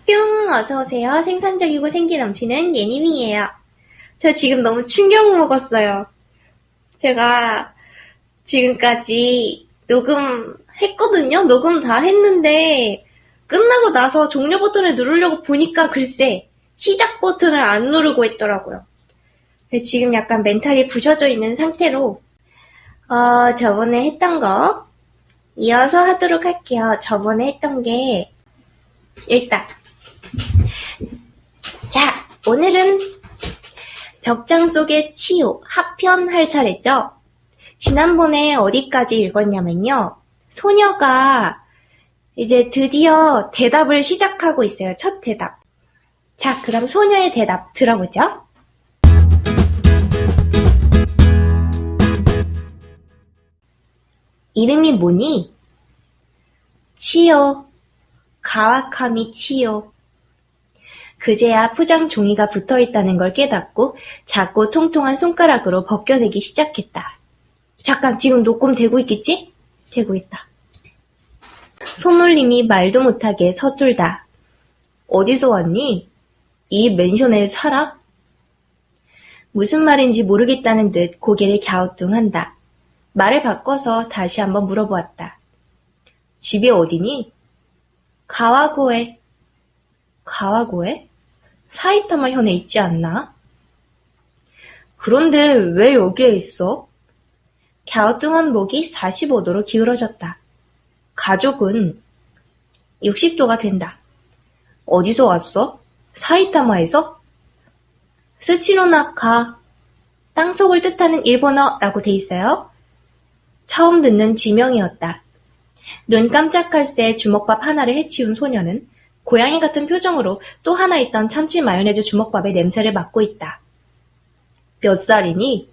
뿅! 어서오세요. 생산적이고 생기 넘치는 예님이에요. 저 지금 너무 충격 먹었어요. 제가 지금까지 녹음했거든요? 녹음 다 했는데, 끝나고 나서 종료 버튼을 누르려고 보니까 글쎄, 시작 버튼을 안 누르고 있더라고요. 지금 약간 멘탈이 부셔져 있는 상태로, 저번에 했던 거, 이어서 하도록 할게요. 저번에 했던 게, 일단, 자, 오늘은 벽장 속의 치유, 하편 할 차례죠? 지난번에 어디까지 읽었냐면요. 소녀가 이제 드디어 대답을 시작하고 있어요. 첫 대답. 자, 그럼 소녀의 대답 들어보죠. 이름이 뭐니? 치요. 가와카미 치요. 그제야 포장 종이가 붙어있다는 걸 깨닫고 작고 통통한 손가락으로 벗겨내기 시작했다. 잠깐, 지금 녹음되고 있겠지? 되고 있다. 손놀림이 말도 못하게 서툴다. 어디서 왔니? 이 맨션에 살아? 무슨 말인지 모르겠다는 듯 고개를 갸우뚱한다. 말을 바꿔서 다시 한번 물어보았다. 집이 어디니? 가와고에. 가와고에? 사이타마 현에 있지 않나? 그런데 왜 여기에 있어? 갸우뚱한 목이 45도로 기울어졌다. 가족은 60도가 된다. 어디서 왔어? 사이타마에서? 스치노나카. 땅속을 뜻하는 일본어라고 돼 있어요. 처음 듣는 지명이었다. 눈 깜짝할 새 주먹밥 하나를 해치운 소녀는 고양이 같은 표정으로 또 하나 있던 참치 마요네즈 주먹밥의 냄새를 맡고 있다. 몇 살이니?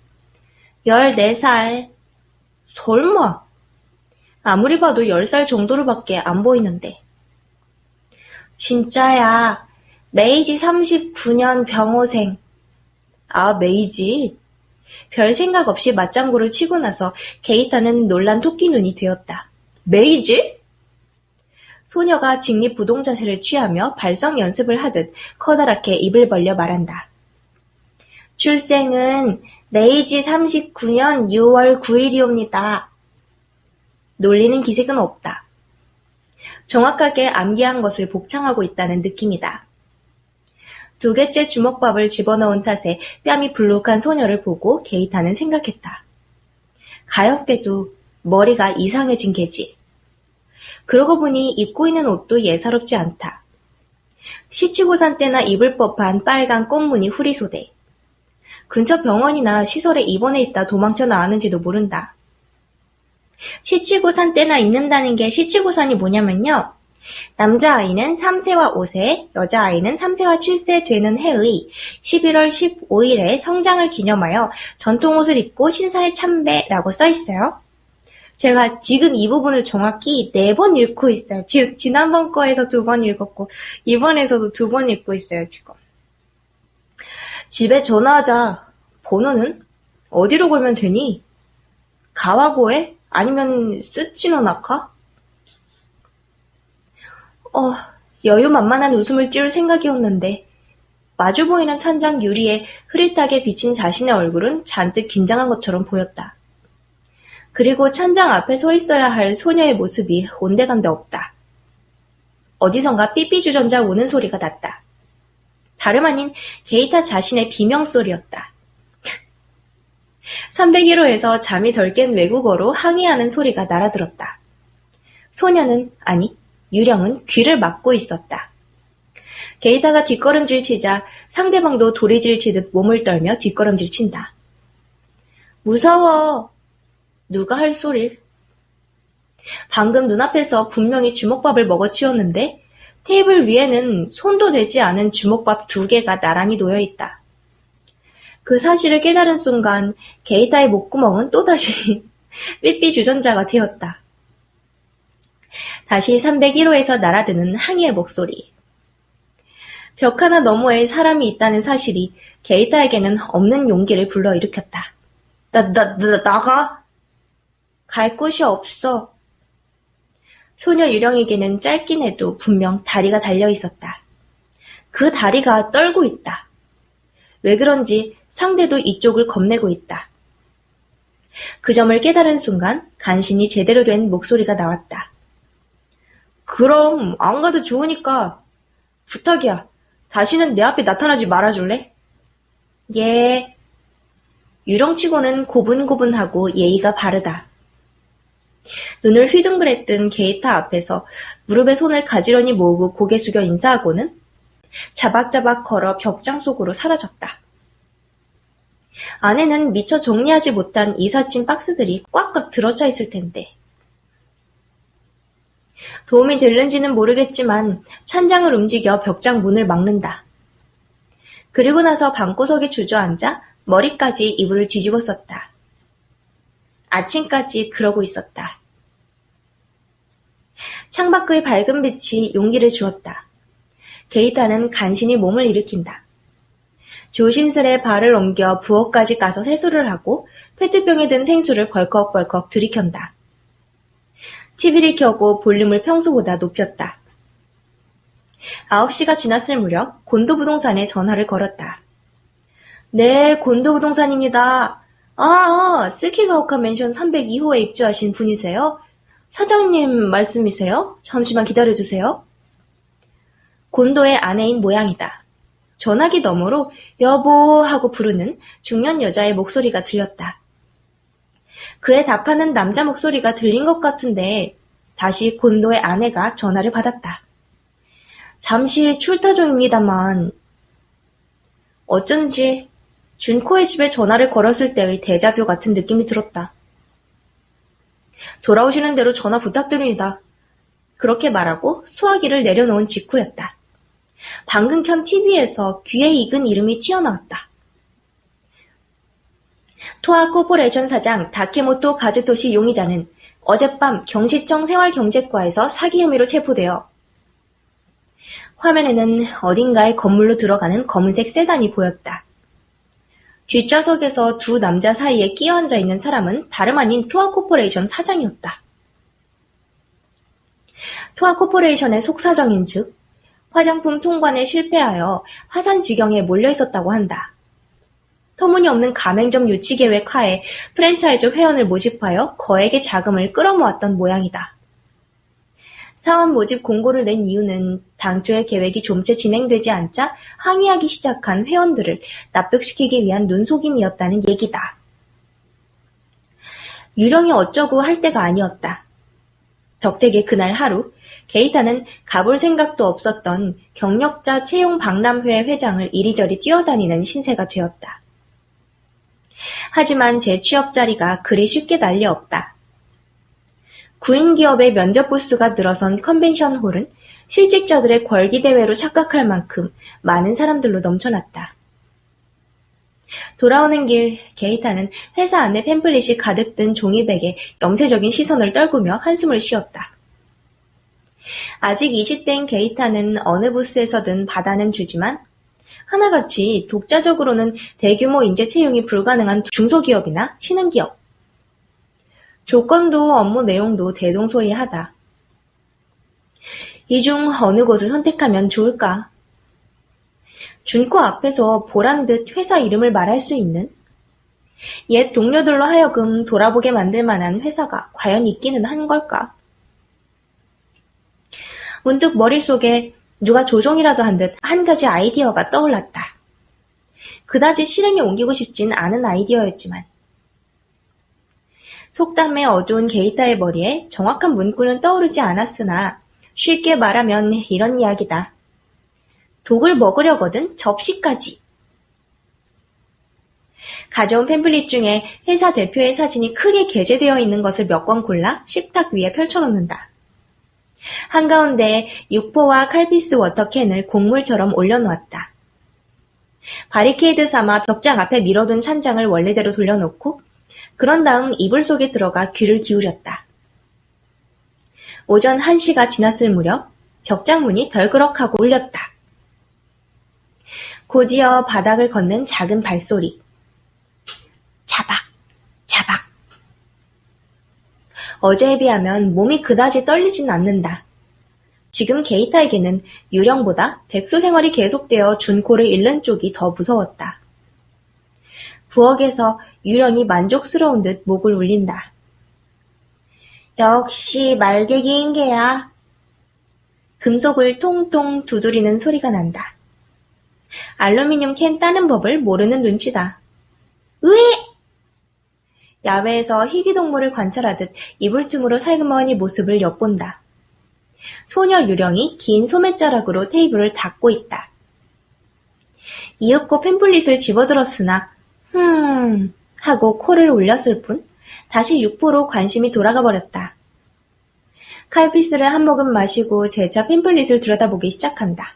14살. 설마. 아무리 봐도 10살 정도로밖에 안 보이는데. 진짜야. 메이지 39년 병호생. 아, 메이지. 별 생각 없이 맞장구를 치고 나서 게이타는 놀란 토끼 눈이 되었다. 메이지? 소녀가 직립부동 자세를 취하며 발성 연습을 하듯 커다랗게 입을 벌려 말한다. 출생은 메이지 39년 6월 9일이옵니다. 놀리는 기색은 없다. 정확하게 암기한 것을 복창하고 있다는 느낌이다. 두 개째 주먹밥을 집어넣은 탓에 뺨이 불룩한 소녀를 보고 게이타는 생각했다. 가엾게도 머리가 이상해진 게지. 그러고 보니 입고 있는 옷도 예사롭지 않다. 시치고산 때나 입을 법한 빨간 꽃무늬 후리소대. 근처 병원이나 시설에 입원해 있다 도망쳐 나왔는지도 모른다. 시치고산 때나 입는다는 게 시치고산이 뭐냐면요. 남자아이는 3세와 5세, 여자아이는 3세와 7세 되는 해의 11월 15일에 성장을 기념하여 전통옷을 입고 신사에 참배라고 써있어요. 제가 지금 이 부분을 정확히 4번 읽고 있어요. 지난번 거에서 2번 읽었고 이번에서도 2번 읽고 있어요. 지금. 집에 전화하자. 번호는? 어디로 걸면 되니? 가와고에? 아니면 스치노나카? 여유만만한 웃음을 띄울 생각이었는데 마주 보이는 찬장 유리에 흐릿하게 비친 자신의 얼굴은 잔뜩 긴장한 것처럼 보였다. 그리고 찬장 앞에 서 있어야 할 소녀의 모습이 온데간데 없다. 어디선가 삐삐주전자 우는 소리가 났다. 다름 아닌 게이타 자신의 비명소리였다. 301호에서 잠이 덜 깬 외국어로 항의하는 소리가 날아들었다. 소녀는, 아니, 유령은 귀를 막고 있었다. 게이타가 뒷걸음질 치자 상대방도 도리질 치듯 몸을 떨며 뒷걸음질 친다. 무서워. 누가 할 소릴? 방금 눈앞에서 분명히 주먹밥을 먹어치웠는데 테이블 위에는 손도 대지 않은 주먹밥 2개가 나란히 놓여있다. 그 사실을 깨달은 순간 게이타의 목구멍은 또다시 삐삐주전자가 되었다. 다시 301호에서 날아드는 항의의 목소리. 벽 하나 너머에 사람이 있다는 사실이 게이타에게는 없는 용기를 불러일으켰다. 나가? 갈 곳이 없어. 소녀 유령에게는 짧긴 해도 분명 다리가 달려있었다. 그 다리가 떨고 있다. 왜 그런지 상대도 이쪽을 겁내고 있다. 그 점을 깨달은 순간 간신히 제대로 된 목소리가 나왔다. 그럼 안 가도 좋으니까 부탁이야. 다시는 내 앞에 나타나지 말아줄래? 예. 유령치고는 고분고분하고 예의가 바르다. 눈을 휘둥그레뜬 게이타 앞에서 무릎에 손을 가지런히 모으고 고개 숙여 인사하고는 자박자박 걸어 벽장 속으로 사라졌다. 안에는 미처 정리하지 못한 이삿짐 박스들이 꽉꽉 들어차 있을 텐데. 도움이 될는지는 모르겠지만 찬장을 움직여 벽장 문을 막는다. 그리고 나서 방구석에 주저앉아 머리까지 이불을 뒤집어 썼다. 아침까지 그러고 있었다. 창밖의 밝은 빛이 용기를 주었다. 게이타는 간신히 몸을 일으킨다. 조심스레 발을 옮겨 부엌까지 가서 세수를 하고 페트병에 든 생수를 벌컥벌컥 들이켠다. TV를 켜고 볼륨을 평소보다 높였다. 9시가 지났을 무렵 곤도부동산에 전화를 걸었다. 네, 곤도부동산입니다. 스키가오카 맨션 302호에 입주하신 분이세요? 사장님 말씀이세요? 잠시만 기다려주세요. 곤도의 아내인 모양이다. 전화기 너머로 여보 하고 부르는 중년 여자의 목소리가 들렸다. 그에 답하는 남자 목소리가 들린 것 같은데 다시 곤도의 아내가 전화를 받았다. 잠시 출타 중입니다만. 어쩐지 준코의 집에 전화를 걸었을 때의 데자뷰 같은 느낌이 들었다. 돌아오시는 대로 전화 부탁드립니다. 그렇게 말하고 수화기를 내려놓은 직후였다. 방금 켠 TV에서 귀에 익은 이름이 튀어나왔다. 토아 코퍼레이션 사장 다케모토 가즈토시 용의자는 어젯밤 경시청 생활경제과에서 사기 혐의로 체포되어. 화면에는 어딘가의 건물로 들어가는 검은색 세단이 보였다. 뒷좌석에서 두 남자 사이에 끼어 앉아 있는 사람은 다름 아닌 토아 코퍼레이션 사장이었다. 토아 코퍼레이션의 속사정인 즉 화장품 통관에 실패하여 화산 지경에 몰려 있었다고 한다. 터무니없는 가맹점 유치 계획 하에 프랜차이즈 회원을 모집하여 거액의 자금을 끌어모았던 모양이다. 사원 모집 공고를 낸 이유는 당초의 계획이 좀채 진행되지 않자 항의하기 시작한 회원들을 납득시키기 위한 눈속임이었다는 얘기다. 유령이 어쩌고 할 때가 아니었다. 덕택의 그날 하루, 게이타는 가볼 생각도 없었던 경력자 채용 박람회 회장을 이리저리 뛰어다니는 신세가 되었다. 하지만 제 취업 자리가 그리 쉽게 날려 없다. 구인 기업의 면접 부스가 늘어선 컨벤션 홀은 실직자들의 궐기대회로 착각할 만큼 많은 사람들로 넘쳐났다. 돌아오는 길 게이타는 회사 안내 팸플릿이 가득 든 종이백에 염세적인 시선을 떨구며 한숨을 쉬었다. 아직 20대인 게이타는 어느 부스에서든 받아는 주지만 하나같이 독자적으로는 대규모 인재 채용이 불가능한 중소기업이나 신흥기업. 조건도 업무 내용도 대동소이하다. 이 중 어느 곳을 선택하면 좋을까? 준코 앞에서 보란듯 회사 이름을 말할 수 있는 옛 동료들로 하여금 돌아보게 만들 만한 회사가 과연 있기는 한 걸까? 문득 머릿속에 누가 조종이라도 한 듯 한 가지 아이디어가 떠올랐다. 그다지 실행에 옮기고 싶진 않은 아이디어였지만 속담의 어두운 게이타의 머리에 정확한 문구는 떠오르지 않았으나 쉽게 말하면 이런 이야기다. 독을 먹으려거든 접시까지. 가져온 팸플릿 중에 회사 대표의 사진이 크게 게재되어 있는 것을 몇 권 골라 식탁 위에 펼쳐놓는다. 한가운데에 육포와 칼피스 워터캔을 곡물처럼 올려놓았다. 바리케이드 삼아 벽장 앞에 밀어둔 찬장을 원래대로 돌려놓고 그런 다음 이불 속에 들어가 귀를 기울였다. 오전 1시가 지났을 무렵 벽장 문이 덜그럭하고 울렸다. 곧이어 바닥을 걷는 작은 발소리. 자박, 자박. 어제에 비하면 몸이 그다지 떨리진 않는다. 지금 게이타에게는 유령보다 백수 생활이 계속되어 준코를 잃는 쪽이 더 무서웠다. 부엌에서 유령이 만족스러운 듯 목을 울린다. 역시 말개기인 개야. 금속을 통통 두드리는 소리가 난다. 알루미늄 캔 따는 법을 모르는 눈치다. 으에! 야외에서 희귀동물을 관찰하듯 이불쯤으로 살그머니 모습을 엿본다. 소녀 유령이 긴 소매자락으로 테이블을 닦고 있다. 이윽고 팸플릿을 집어들었으나 하고 코를 올렸을 뿐 다시 육포로 관심이 돌아가 버렸다. 칼피스를 한 모금 마시고 재차 팸플릿을 들여다보기 시작한다.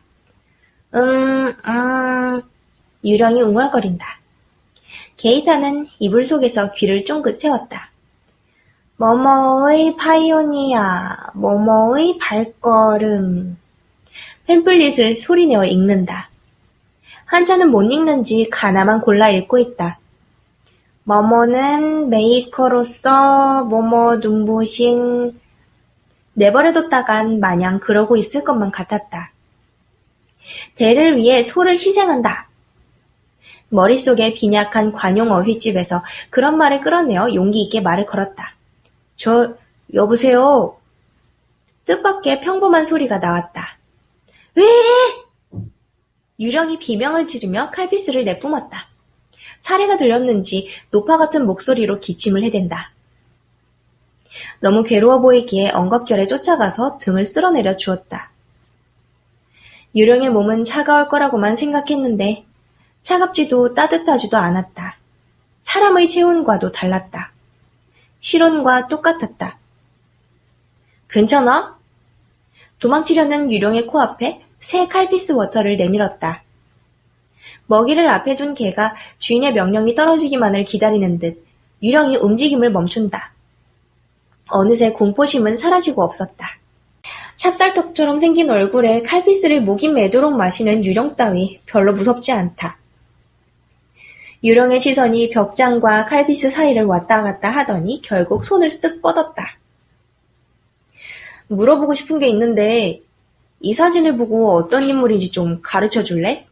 유령이 웅얼거린다. 게이타는 이불 속에서 귀를 쫑긋 세웠다. 뭐뭐의 파이오니아, 뭐뭐의 발걸음. 팸플릿을 소리내어 읽는다. 한자는 못 읽는지 가나만 골라 읽고 있다. 뭐뭐는 메이커로서 뭐뭐 눈부신. 내버려뒀다간 마냥 그러고 있을 것만 같았다. 대를 위해 소를 희생한다. 머릿속에 빈약한 관용 어휘집에서 그런 말을 끌어내어 용기 있게 말을 걸었다. 여보세요. 뜻밖의 평범한 소리가 나왔다. 왜? 유령이 비명을 지르며 칼피스를 내뿜었다. 사례가 들렸는지 노파 같은 목소리로 기침을 해댄다. 너무 괴로워 보이기에 엉겁결에 쫓아가서 등을 쓸어내려 주었다. 유령의 몸은 차가울 거라고만 생각했는데 차갑지도 따뜻하지도 않았다. 사람의 체온과도 달랐다. 실온과 똑같았다. 괜찮아? 도망치려는 유령의 코앞에 새 칼피스 워터를 내밀었다. 먹이를 앞에 둔 개가 주인의 명령이 떨어지기만을 기다리는 듯 유령이 움직임을 멈춘다. 어느새 공포심은 사라지고 없었다. 찹쌀떡처럼 생긴 얼굴에 칼피스를 목이 매도록 마시는 유령 따위 별로 무섭지 않다. 유령의 시선이 벽장과 칼피스 사이를 왔다 갔다 하더니 결국 손을 쓱 뻗었다. 물어보고 싶은 게 있는데 이 사진을 보고 어떤 인물인지 좀 가르쳐 줄래?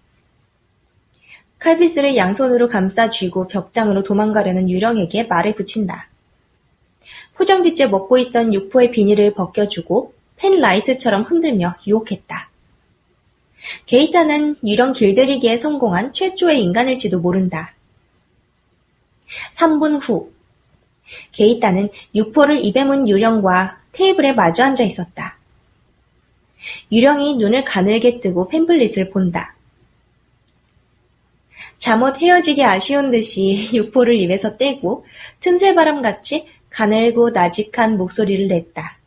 칼피스를 양손으로 감싸 쥐고 벽장으로 도망가려는 유령에게 말을 붙인다. 포장지째 먹고 있던 육포의 비닐을 벗겨주고 펜라이트처럼 흔들며 유혹했다. 게이타는 유령 길들이기에 성공한 최초의 인간일지도 모른다. 3분 후 게이타는 육포를 입에 문 유령과 테이블에 마주 앉아 있었다. 유령이 눈을 가늘게 뜨고 팸플릿을 본다. 잠옷 헤어지기 아쉬운 듯이 육포를 입에서 떼고 틈새 바람같이 가늘고 나직한 목소리를 냈다.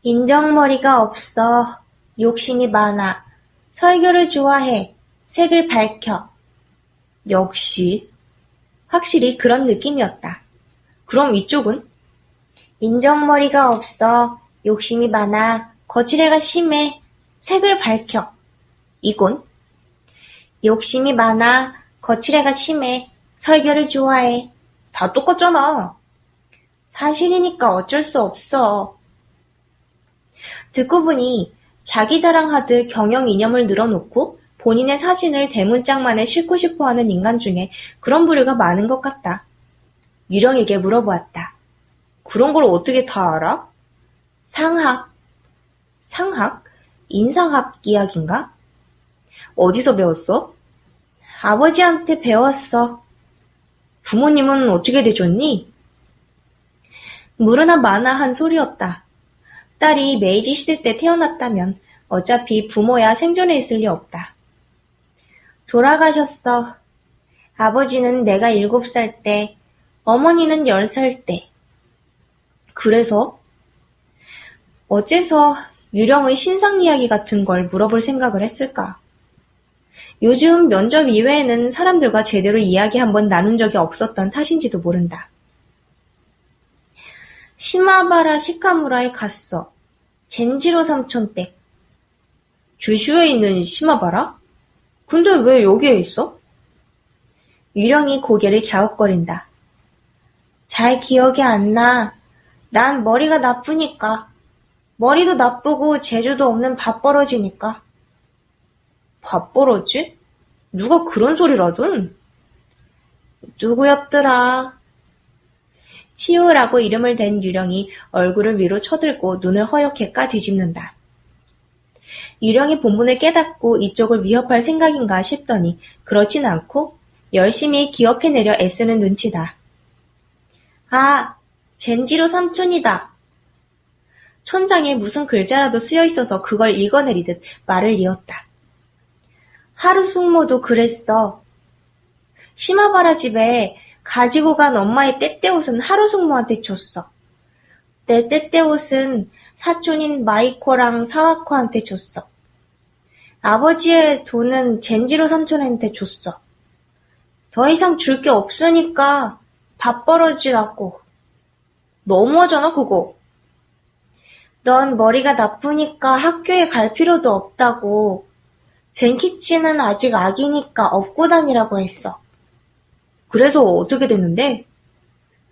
인정머리가 없어. 욕심이 많아. 설교를 좋아해. 색을 밝혀. 역시 확실히 그런 느낌이었다. 그럼 이쪽은? 인정머리가 없어. 욕심이 많아. 거칠애가 심해. 색을 밝혀. 이건? 욕심이 많아. 거칠애가 심해. 설교를 좋아해. 다 똑같잖아. 사실이니까 어쩔 수 없어. 듣고 보니 자기 자랑하듯 경영 이념을 늘어놓고 본인의 사진을 대문짝만에 싣고 싶어하는 인간 중에 그런 부류가 많은 것 같다. 유령에게 물어보았다. 그런 걸 어떻게 다 알아? 상학. 상학? 인상학 이야기인가? 어디서 배웠어? 아버지한테 배웠어. 부모님은 어떻게 되셨니? 무르나 마나한 소리였다. 딸이 메이지 시대 때 태어났다면 어차피 부모야 생존해 있을 리 없다. 돌아가셨어. 아버지는 내가 7살 때, 어머니는 10살 때. 그래서? 어째서 유령의 신상 이야기 같은 걸 물어볼 생각을 했을까? 요즘 면접 이외에는 사람들과 제대로 이야기 한번 나눈 적이 없었던 탓인지도 모른다. 시마바라 시카무라에 갔어. 젠지로 삼촌 댁. 규슈에 있는 시마바라? 근데 왜 여기에 있어? 유령이 고개를 갸웃거린다. 잘 기억이 안 나. 난 머리가 나쁘니까. 머리도 나쁘고 재주도 없는 밥버러지니까. 밥버러지? 누가 그런 소리를 하든? 누구였더라? 치우라고 이름을 댄 유령이 얼굴을 위로 쳐들고 눈을 허옇게 까 뒤집는다. 유령이 본분을 깨닫고 이쪽을 위협할 생각인가 싶더니 그렇진 않고 열심히 기억해내려 애쓰는 눈치다. 아, 젠지로 삼촌이다. 천장에 무슨 글자라도 쓰여 있어서 그걸 읽어내리듯 말을 이었다. 하루 숙모도 그랬어. 시마바라 집에 가지고 간 엄마의 떼떼옷은 하루 숙모한테 줬어. 내 떼떼옷은 사촌인 마이코랑 사와코한테 줬어. 아버지의 돈은 젠지로 삼촌한테 줬어. 더 이상 줄 게 없으니까 밥벌어지라고. 너무하잖아 그거. 넌 머리가 나쁘니까 학교에 갈 필요도 없다고. 젠키치는 아직 아기니까 업고 다니라고 했어. 그래서 어떻게 됐는데?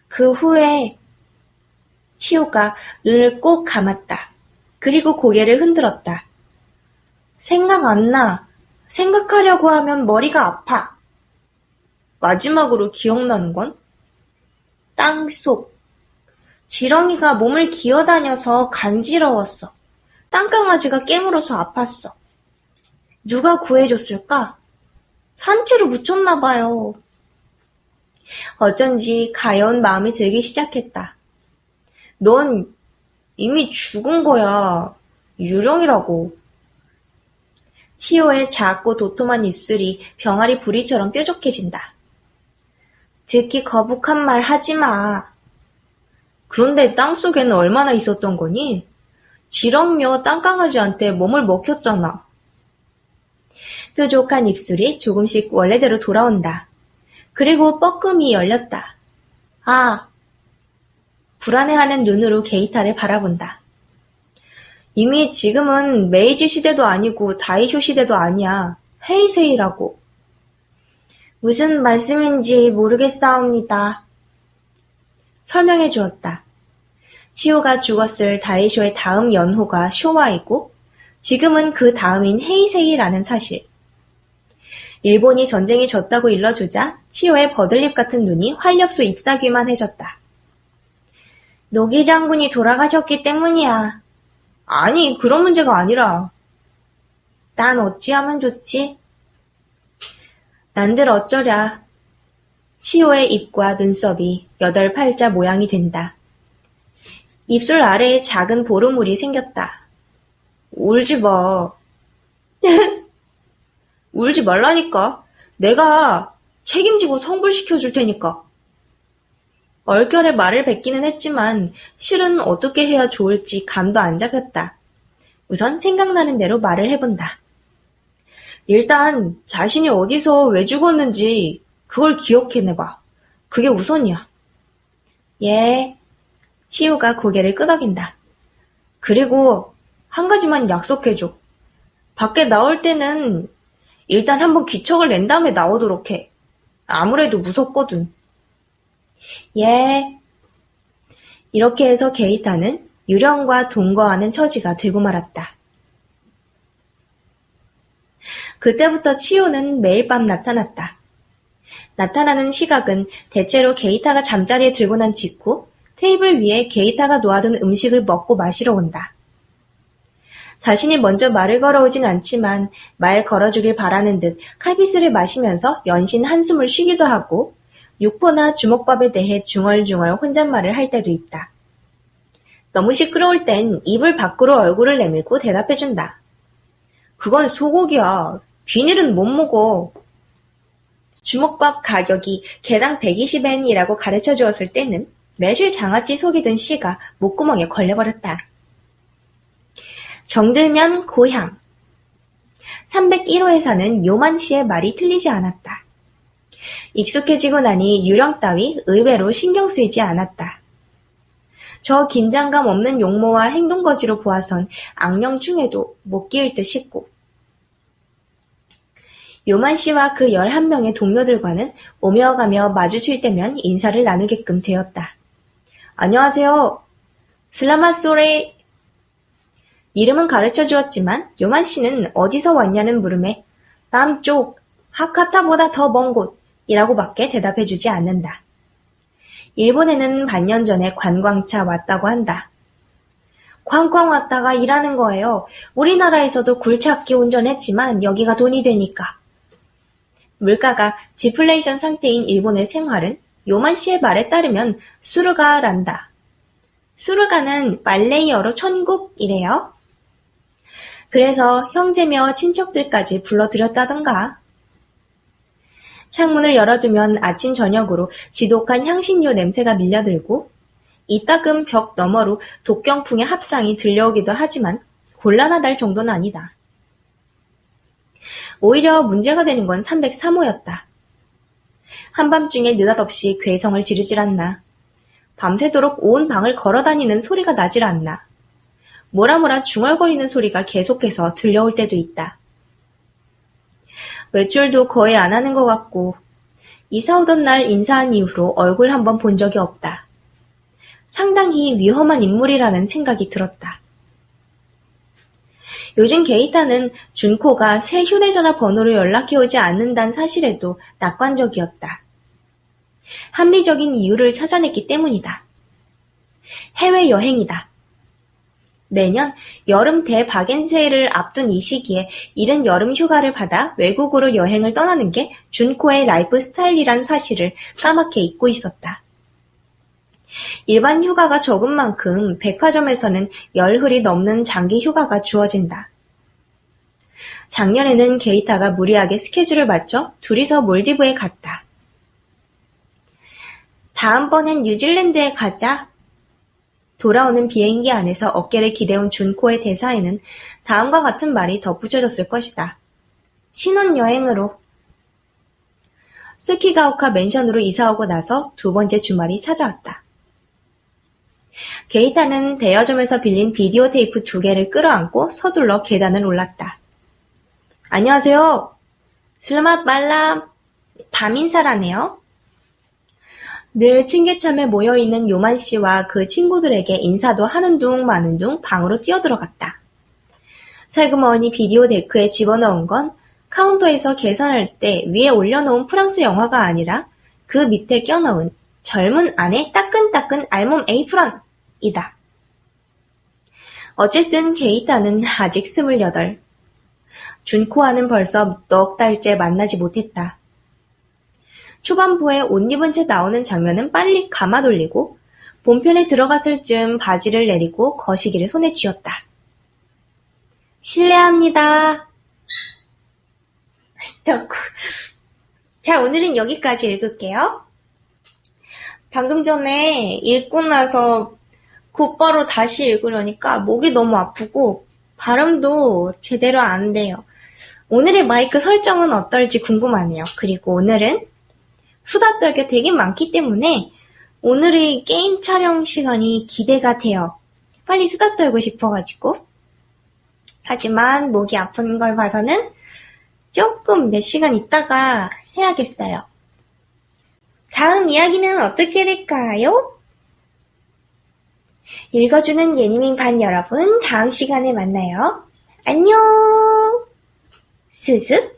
그 후에 치호가 눈을 꼭 감았다. 그리고 고개를 흔들었다. 생각 안 나. 생각하려고 하면 머리가 아파. 마지막으로 기억나는 건? 땅속. 지렁이가 몸을 기어다녀서 간지러웠어. 땅강아지가 깨물어서 아팠어. 누가 구해줬을까? 산채로 묻혔나 봐요. 어쩐지 가여운 마음이 들기 시작했다. 넌 이미 죽은 거야. 유령이라고. 치호의 작고 도톰한 입술이 병아리 부리처럼 뾰족해진다. 듣기 거북한 말 하지 마. 그런데 땅속에는 얼마나 있었던 거니? 지렁이며 땅강아지한테 몸을 먹혔잖아. 뾰족한 입술이 조금씩 원래대로 돌아온다. 그리고 뻐끔이 열렸다. 아! 불안해하는 눈으로 게이타를 바라본다. 이미 지금은 메이지 시대도 아니고 다이쇼 시대도 아니야. 헤이세이라고. 무슨 말씀인지 모르겠사옵니다. 설명해 주었다. 치호가 죽었을 다이쇼의 다음 연호가 쇼와이고 지금은 그 다음인 헤이세이라는 사실. 일본이 전쟁에 졌다고 일러주자 치호의 버들잎 같은 눈이 활렵소 잎사귀만 해졌다. 노기 장군이 돌아가셨기 때문이야. 아니, 그런 문제가 아니라. 난 어찌하면 좋지? 난들 어쩌랴. 치호의 입과 눈썹이 8팔자 모양이 된다. 입술 아래에 작은 보루물이 생겼다. 울지 마. 울지 말라니까. 내가 책임지고 성불시켜줄 테니까. 얼결에 말을 뱉기는 했지만 실은 어떻게 해야 좋을지 감도 안 잡혔다. 우선 생각나는 대로 말을 해본다. 일단 자신이 어디서 왜 죽었는지 그걸 기억해내봐. 그게 우선이야. 예. 치호가 고개를 끄덕인다. 그리고 한 가지만 약속해줘. 밖에 나올 때는 일단 한번 기척을 낸 다음에 나오도록 해. 아무래도 무섭거든. 예. 이렇게 해서 게이타는 유령과 동거하는 처지가 되고 말았다. 그때부터 치호는 매일 밤 나타났다. 나타나는 시각은 대체로 게이타가 잠자리에 들고 난 직후 테이블 위에 게이타가 놓아둔 음식을 먹고 마시러 온다. 자신이 먼저 말을 걸어오진 않지만 말 걸어주길 바라는 듯 칼피스를 마시면서 연신 한숨을 쉬기도 하고 육포나 주먹밥에 대해 중얼중얼 혼잣말을 할 때도 있다. 너무 시끄러울 땐 입을 밖으로 얼굴을 내밀고 대답해준다. 그건 소고기야. 비닐은 못 먹어. 주먹밥 가격이 개당 120엔이라고 가르쳐 주었을 때는 매실 장아찌 속이 든 씨가 목구멍에 걸려버렸다. 정들면 고향. 301호에서는 요만 씨의 말이 틀리지 않았다. 익숙해지고 나니 유령 따위 의외로 신경 쓰이지 않았다. 저 긴장감 없는 용모와 행동거지로 보아선 악령 중에도 못 끼일 듯 싶고 요만 씨와 그 11명의 동료들과는 오며 가며 마주칠 때면 인사를 나누게끔 되었다. 안녕하세요. 슬라맛 소리. 이름은 가르쳐 주었지만 요만 씨는 어디서 왔냐는 물음에 남쪽, 하카타보다 더 먼 곳이라고 밖에 대답해 주지 않는다. 일본에는 반년 전에 관광차 왔다고 한다. 관광 왔다가 일하는 거예요. 우리나라에서도 굴착기 운전했지만 여기가 돈이 되니까. 물가가 디플레이션 상태인 일본의 생활은 요만 씨의 말에 따르면 수르가란다. 수르가는 말레이어로 천국이래요. 그래서 형제며 친척들까지 불러들였다던가. 창문을 열어두면 아침 저녁으로 지독한 향신료 냄새가 밀려들고 이따금 벽 너머로 독경풍의 합장이 들려오기도 하지만 곤란하다할 정도는 아니다. 오히려 문제가 되는 건 303호였다. 한밤중에 느닷없이 괴성을 지르질 않나. 밤새도록 온 방을 걸어다니는 소리가 나질 않나. 모라모라 중얼거리는 소리가 계속해서 들려올 때도 있다. 외출도 거의 안 하는 것 같고 이사 오던 날 인사한 이후로 얼굴 한번 본 적이 없다. 상당히 위험한 인물이라는 생각이 들었다. 요즘 게이타는 준코가 새 휴대전화 번호로 연락해오지 않는다는 사실에도 낙관적이었다. 합리적인 이유를 찾아냈기 때문이다. 해외여행이다. 매년 여름 대박연세를 앞둔 이 시기에 이른 여름 휴가를 받아 외국으로 여행을 떠나는 게 준코의 라이프 스타일이란 사실을 까맣게 잊고 있었다. 일반 휴가가 적은 만큼 백화점에서는 열흘이 넘는 장기 휴가가 주어진다. 작년에는 게이타가 무리하게 스케줄을 맞춰 둘이서 몰디브에 갔다. 다음번엔 뉴질랜드에 가자. 돌아오는 비행기 안에서 어깨를 기대온 준코의 대사에는 다음과 같은 말이 덧붙여졌을 것이다. 신혼여행으로. 스키가오카 맨션으로 이사오고 나서 두 번째 주말이 찾아왔다. 게이타는 대여점에서 빌린 비디오 테이프 2개를 끌어안고 서둘러 계단을 올랐다. 안녕하세요. 슬맛 말람. 밤인사라네요. 늘 층계참에 모여있는 요만 씨와 그 친구들에게 인사도 하는 둥 마는 둥 방으로 뛰어들어갔다. 살그머니 비디오 데크에 집어넣은 건 카운터에서 계산할 때 위에 올려놓은 프랑스 영화가 아니라 그 밑에 껴넣은 젊은 아내 따끈따끈 알몸 에이프런이다. 어쨌든 게이타는 아직 28. 준코와는 벌써 넉 달째 만나지 못했다. 초반부에 옷 입은 채 나오는 장면은 빨리 감아 돌리고 본편에 들어갔을 즈음 바지를 내리고 거시기를 손에 쥐었다. 실례합니다. 자, 오늘은 여기까지 읽을게요. 방금 전에 읽고 나서 곧바로 다시 읽으려니까 목이 너무 아프고 발음도 제대로 안 돼요. 오늘의 마이크 설정은 어떨지 궁금하네요. 그리고 오늘은 수다 떨 게 되게 많기 때문에 오늘의 게임 촬영 시간이 기대가 돼요. 빨리 수다 떨고 싶어가지고. 하지만 목이 아픈 걸 봐서는 조금 몇 시간 있다가 해야겠어요. 다음 이야기는 어떻게 될까요? 읽어주는 예니밍 반 여러분, 다음 시간에 만나요. 안녕! 스습